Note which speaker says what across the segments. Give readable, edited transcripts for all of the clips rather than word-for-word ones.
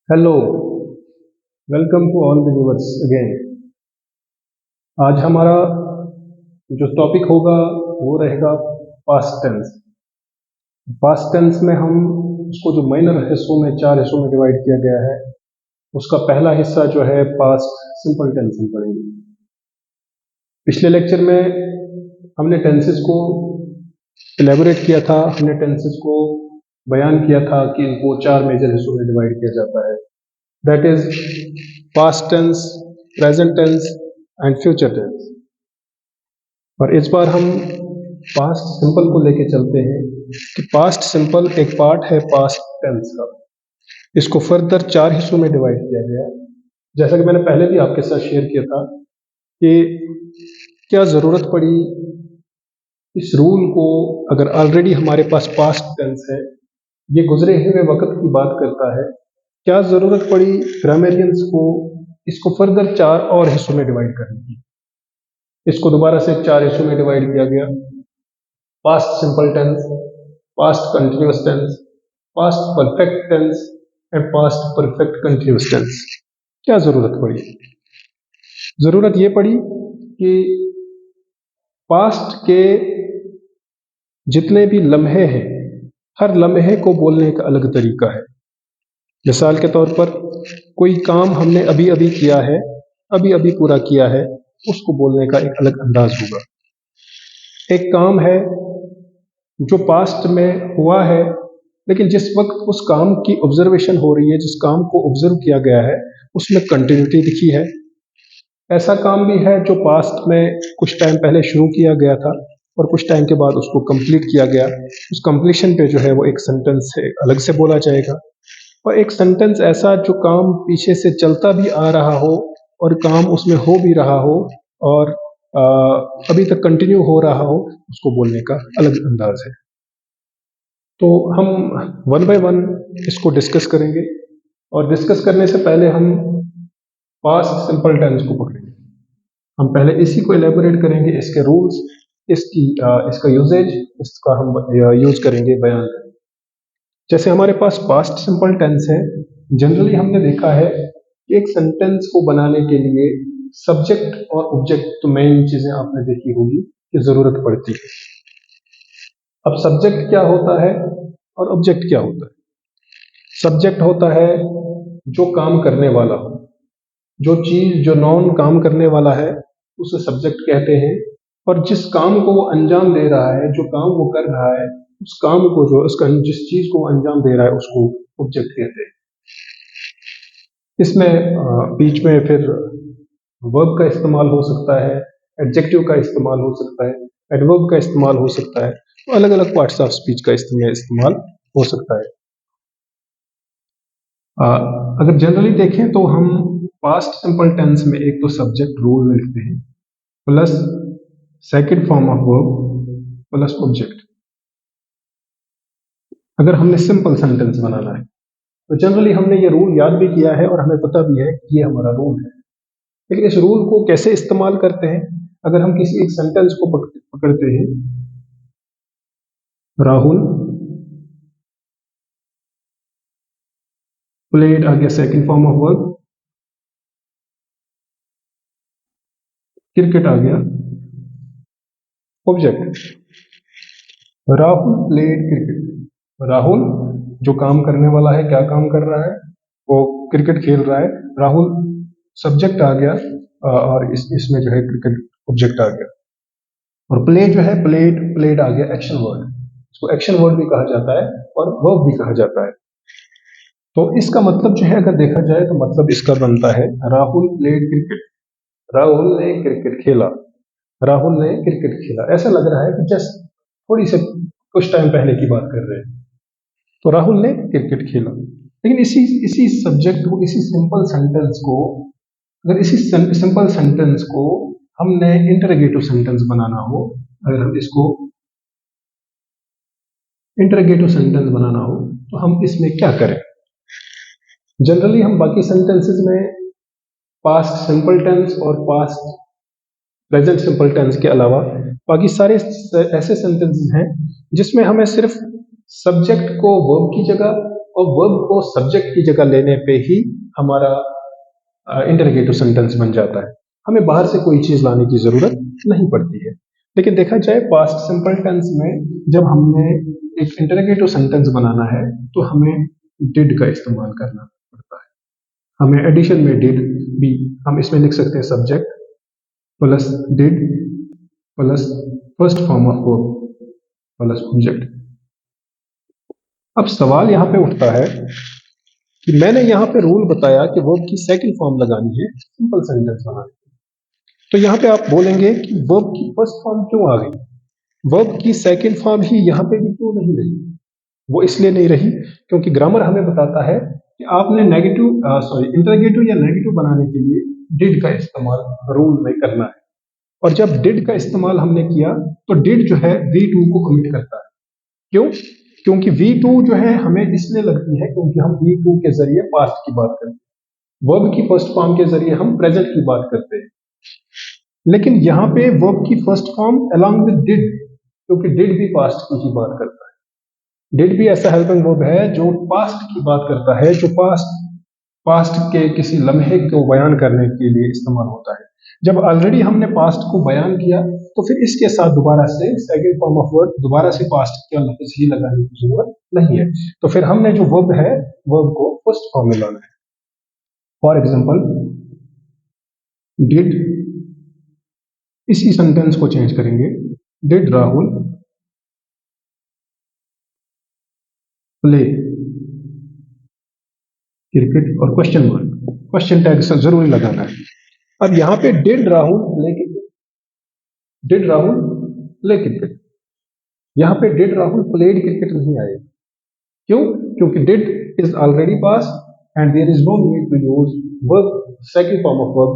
Speaker 1: Hello, welcome to all the viewers again. आज हमारा जो टॉपिक होगा वो रहेगा पास्ट टेंस। पास्ट टेंस में हम उसको जो माइनर हिस्सों में 4 हिस्सों में डिवाइड किया गया है, उसका पहला हिस्सा जो है पास्ट सिंपल टेंस हम पढ़ेंगे। पिछले लेक्चर में हमने टेंसेस को एलेबोरेट किया था, हमने टेंसेस को बयान किया था कि इनको 4 मेजर हिस्सों में डिवाइड किया जाता है। That is past tense, present tense and future tense. और इस बार हम पास्ट सिंपल को लेके चलते हैं कि पास्ट सिंपल एक पार्ट है पास्ट टेंस का। इसको फर्दर 4 हिस्सों में डिवाइड किया गया। जैसा कि मैंने पहले भी आपके साथ शेयर किया था कि क्या ज़रूरत पड़ी इस रूल को, अगर ऑलरेडी हमारे पास पास्ट टेंस है, ये गुजरे हुए वक्त की बात करता है, क्या ज़रूरत पड़ी ग्रामेरियंस को इसको फर्दर 4 और हिस्सों में डिवाइड करने की। इसको दोबारा से 4 हिस्सों में डिवाइड किया गया। Past simple tense, past continuous tense, past perfect tense and past perfect continuous tense. क्या जरूरत पड़ी? जरूरत ये पड़ी कि पास्ट के जितने भी लम्हे हैं, हर लम्हे को बोलने का अलग तरीका है। मिसाल के तौर पर कोई काम हमने अभी अभी किया है, अभी अभी पूरा किया है, उसको बोलने का एक अलग अंदाज होगा। एक काम है जो पास्ट में हुआ है, लेकिन जिस वक्त उस काम की ऑब्जर्वेशन हो रही है, जिस काम को ऑब्जर्व किया गया है, उसमें कंटिन्यूटी दिखी है। ऐसा काम भी है जो पास्ट में कुछ टाइम पहले शुरू किया गया था और कुछ टाइम के बाद उसको कंप्लीट किया गया। उस कंप्लीशन पे जो है वो एक सेंटेंस से अलग से बोला जाएगा। और एक सेंटेंस ऐसा जो काम पीछे से चलता भी आ रहा हो और काम उसमें हो भी रहा हो और अभी तक कंटिन्यू हो रहा हो, उसको बोलने का अलग अंदाज है। तो हम वन बाय वन इसको डिस्कस करेंगे और डिस्कस करने से पहले हम पास्ट सिंपल टेंस को पकड़ेंगे। हम पहले इसी को एलेबोरेट करेंगे, इसके रूल्स, इसका यूजेज, इसका हम यूज करेंगे, बयान करेंगे। जैसे हमारे पास पास्ट सिंपल टेंस है, जनरली हमने देखा है कि एक सेंटेंस को बनाने के लिए सब्जेक्ट और ऑब्जेक्ट तो मेन चीजें आपने देखी होगी कि जरूरत पड़ती है। अब सब्जेक्ट क्या होता है और ऑब्जेक्ट क्या होता है? सब्जेक्ट होता है जो काम करने वाला हो, जो चीज, जो नॉन काम करने वाला है, उसे सब्जेक्ट कहते हैं। और जिस काम को वो अंजाम दे रहा है, जो काम वो कर रहा है, उस काम को, जो उसका जिस चीज को अंजाम दे रहा है, उसको ऑब्जेक्ट कहते हैं। इसमें बीच में फिर वर्ब का इस्तेमाल हो सकता है, एडजेक्टिव का इस्तेमाल हो सकता है, एडवर्ब का इस्तेमाल हो सकता है, तो अलग अलग पार्ट्स ऑफ स्पीच का इस्तेमाल हो सकता है। अगर जनरली देखें तो हम पास्ट सिंपल टेंस में एक तो सब्जेक्ट रूल लिखते हैं plus second form of verb plus object. अगर हमने सिंपल सेंटेंस बनाना है तो जनरली हमने ये रूल याद भी किया है और हमें पता भी है कि ये हमारा रूल है। लेकिन इस रूल को कैसे इस्तेमाल करते हैं? अगर हम किसी एक सेंटेंस को पकड़ते हैं, राहुल प्लेड आ गया second form of verb, cricket आ गया object. Rahul played cricket. Rahul जो काम करने वाला है, क्या काम कर रहा है? वो क्रिकेट खेल रहा है। राहुल सब्जेक्ट आ गया और इसमें जो है क्रिकेट ऑब्जेक्ट आ गया। और प्ले जो है, प्लेड आ गया एक्शन वर्ड। इसको एक्शन वर्ड भी कहा जाता है और वर्ब भी कहा जाता है। तो इसका मतलब जो है, अगर देखा जाए तो मतलब इसका बनता है राहुल प्लेड क्रिकेट। राहुल ने क्रिकेट खेला, राहुल ने क्रिकेट खेला। ऐसा लग रहा है कि जस्ट थोड़ी से कुछ टाइम पहले की बात कर रहे हैं। तो राहुल ने क्रिकेट खेला। लेकिन इसी इसी सब्जेक्ट को, इसी सिंपल सेंटेंस को, अगर इसी सिंपल सेंटेंस को हमने इंटरोगेटिव सेंटेंस बनाना हो, अगर हम इसको इंटरोगेटिव सेंटेंस बनाना हो तो हम इसमें क्या करें? जनरली हम बाकी सेंटेंसेस में पास्ट सिंपल टेंस और पास्ट प्रेजेंट सिंपल टेंस के अलावा बाकी सारे ऐसे सेंटेंसेस हैं जिसमें हमें सिर्फ सब्जेक्ट को वर्ब की जगह और वर्ब को सब्जेक्ट की जगह लेने पे ही हमारा इंटरोगेटिव सेंटेंस बन जाता है। हमें बाहर से कोई चीज लाने की जरूरत नहीं पड़ती है। लेकिन देखा जाए पास्ट सिंपल टेंस में जब हमने एक इंटरोगेटिव सेंटेंस बनाना है तो हमें डिड का इस्तेमाल करना पड़ता है। हमें एडिशन में डिड भी हम इसमें लिख सकते हैं subject plus did plus first form of verb plus object. अब सवाल यहाँ पे उठता है कि मैंने यहाँ पे रूल बताया कि वर्ब की सेकंड फॉर्म लगानी है सिंपल सेंटेंस बनाने के। तो यहाँ पे आप बोलेंगे कि वर्ब की फर्स्ट फॉर्म क्यों आ गई, वर्ब की सेकंड फॉर्म ही यहाँ पे भी क्यों नहीं रही। वो इसलिए नहीं रही क्योंकि ग्रामर हमें बताता है कि आपने इंटरोगेटिव या नेगेटिव बनाने के लिए डिड का इस्तेमाल रूल में करना है। और जब डिड का इस्तेमाल हमने किया तो डिड जो है V2 को कमिट करता है। क्यों? क्योंकि V2 जो है हमें इसलिए लगती है क्योंकि हम V2 के जरिए पास्ट की बात करते हैं, वर्ब की फर्स्ट फॉर्म के जरिए हम प्रेजेंट की बात करते हैं। लेकिन यहाँ पे वर्ब की first form along with did, क्योंकि डिड भी पास्ट की ही बात करता है। डिड भी ऐसा हेल्पिंग वर्ब है जो पास्ट की बात करता है, जो पास्ट के किसी लम्हे को बयान करने के लिए इस्तेमाल होता है। जब ऑलरेडी हमने पास्ट को बयान किया तो फिर इसके साथ दोबारा से सेकंड फॉर्म ऑफ वर्ब दोबारा से पास्ट का लफ्ज ही लगाने की जरूरत नहीं है। तो फिर हमने जो वर्ब है वर्ब को फर्स्ट फॉर्म में लाना है। फॉर एग्जाम्पल डिड, इसी सेंटेंस को चेंज करेंगे, डिड राहुल प्ले क्रिकेट और क्वेश्चन मार्क, क्वेश्चन टैग जरूरी लगाना है। अब यहाँ पे did Rahul play cricket, did Rahul play cricket, यहाँ पे डिड राहुल प्लेड क्रिकेट नहीं आएगा। क्यों? क्योंकि did is already pass and there is no need to use verb second form of verb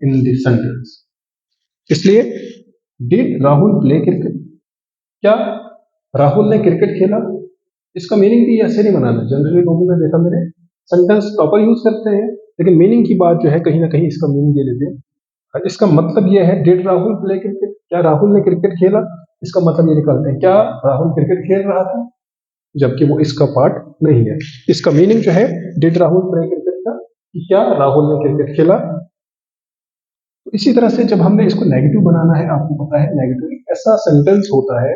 Speaker 1: in this sentence. इसलिए डिड राहुल प्ले क्रिकेट, क्या राहुल ने cricket खेला? इसका मीनिंग भी ऐसे नहीं बनाना। जनरली लोगों ने देखा मेरे सेंटेंस प्रॉपर यूज करते हैं लेकिन मीनिंग की बात जो है कहीं ना कहीं इसका मीनिंग ये लेते हैं। इसका मतलब ये है डिड राहुल प्ले क्रिकेट, क्या राहुल ने क्रिकेट खेला? इसका मतलब ये निकालते हैं क्या राहुल क्रिकेट खेल रहा था, जबकि वो इसका पार्ट नहीं है। इसका मीनिंग जो है डिड राहुल प्ले क्रिकेट का, क्या राहुल ने क्रिकेट खेला। तो इसी तरह से जब हमने इसको नेगेटिव बनाना है, आपको पता है नेगेटिव ऐसा सेंटेंस होता है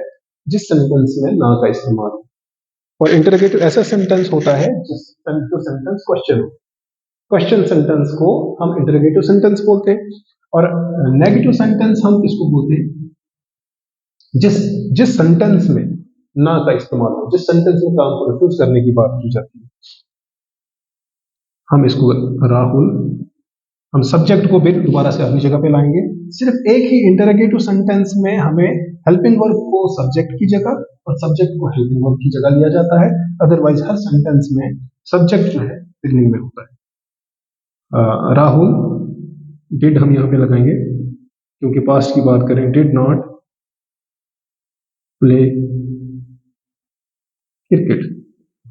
Speaker 1: जिस सेंटेंस में ना का इस्तेमाल हो, और इंटरोगेटिव ऐसा सेंटेंस होता है जो सेंटेंस क्वेश्चन हो। क्वेश्चन सेंटेंस को हम इंटरोगेटिव सेंटेंस बोलते हैं और नेगेटिव सेंटेंस हम किसको बोलते हैं? जिस सेंटेंस में ना का इस्तेमाल हो, जिस सेंटेंस में काम को रिफ्यूज करने की बात की जाती है। हम इसको राहुल, हम सब्जेक्ट को भी दोबारा से अपनी जगह पे लाएंगे। सिर्फ एक ही इंटरोगेटिव सेंटेंस में हमें हेल्पिंग वर्ब को सब्जेक्ट की जगह और सब्जेक्ट को हेल्पिंग वर्ब की जगह लिया जाता है। अदरवाइज हर सेंटेंस में सब्जेक्ट जो है बिगनिंग में होता है। राहुल, डिड हम यहाँ पे लगाएंगे क्योंकि पास्ट की बात करें, डिड नॉट प्ले क्रिकेट।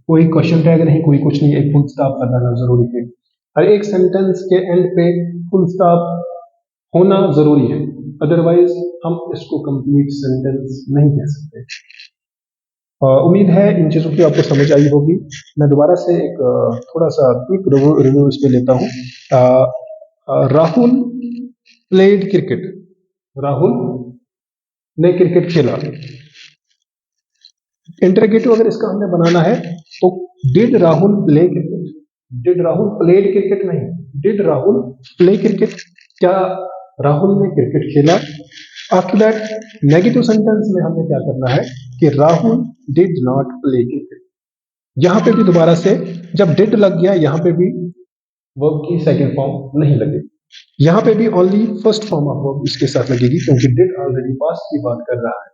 Speaker 1: कोई क्वेश्चन टैग नहीं, कोई कुछ नहीं, एक फुल स्टॉप लगाना जरूरी है। हर एक सेंटेंस के एंड पे फुल स्टॉप होना जरूरी है, अदरवाइज हम इसको कंप्लीट सेंटेंस नहीं कह सकते। उम्मीद है इन चीजों की आपको समझ आई होगी। मैं दोबारा से एक थोड़ा सा क्विक रिव्यू इस पे लेता हूँ। राहुल प्लेड क्रिकेट, राहुल ने क्रिकेट खेला। इंटरोगेटिव अगर इसका हमने बनाना है तो did Rahul play cricket, did Rahul played cricket नहीं, डिड राहुल प्ले क्रिकेट, क्या राहुल ने क्रिकेट खेला। आफ्टर दैट नेगेटिव सेंटेंस में हमें क्या करना है कि Rahul did not play cricket. यहां पे भी दोबारा से जब डिड लग गया यहां पे भी वर्ब की सेकंड फॉर्म नहीं लगेगी, यहां पे भी only first form of verb इसके साथ लगेगी क्योंकि डिड ऑलरेडी पास्ट की बात कर रहा है।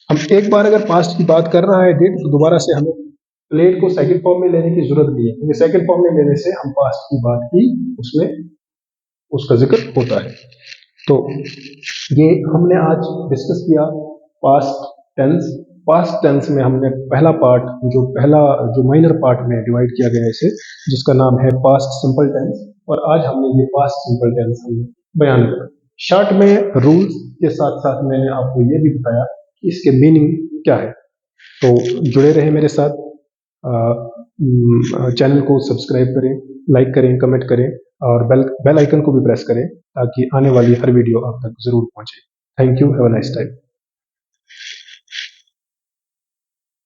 Speaker 1: हम एक बार अगर पास्ट की बात कर रहा है डिड तो दोबारा से हमें प्लेड को सेकंड फॉर्म में लेने की जरूरत नहीं है क्योंकि सेकंड फॉर्म में लेने से हम पास्ट की बात ही उसमें उसका जिक्र होता है। तो ये हमने आज डिस्कस किया पास्ट टेंस। पास्ट टेंस में हमने पहला माइनर पार्ट में डिवाइड किया गया इसे, जिसका नाम है पास्ट सिंपल टेंस, और आज हमने ये पास्ट सिंपल टेंस हमने बयान किया। शॉर्ट में रूल्स के साथ साथ मैंने आपको ये भी बताया कि इसके मीनिंग क्या है। तो जुड़े रहे मेरे साथ। चैनल को सब्सक्राइब करें, लाइक करें, कमेंट करें और बेल आइकन को भी प्रेस करें ताकि आने वाली हर वीडियो आप तक ज़रूर पहुंचे। Thank you, have a nice time.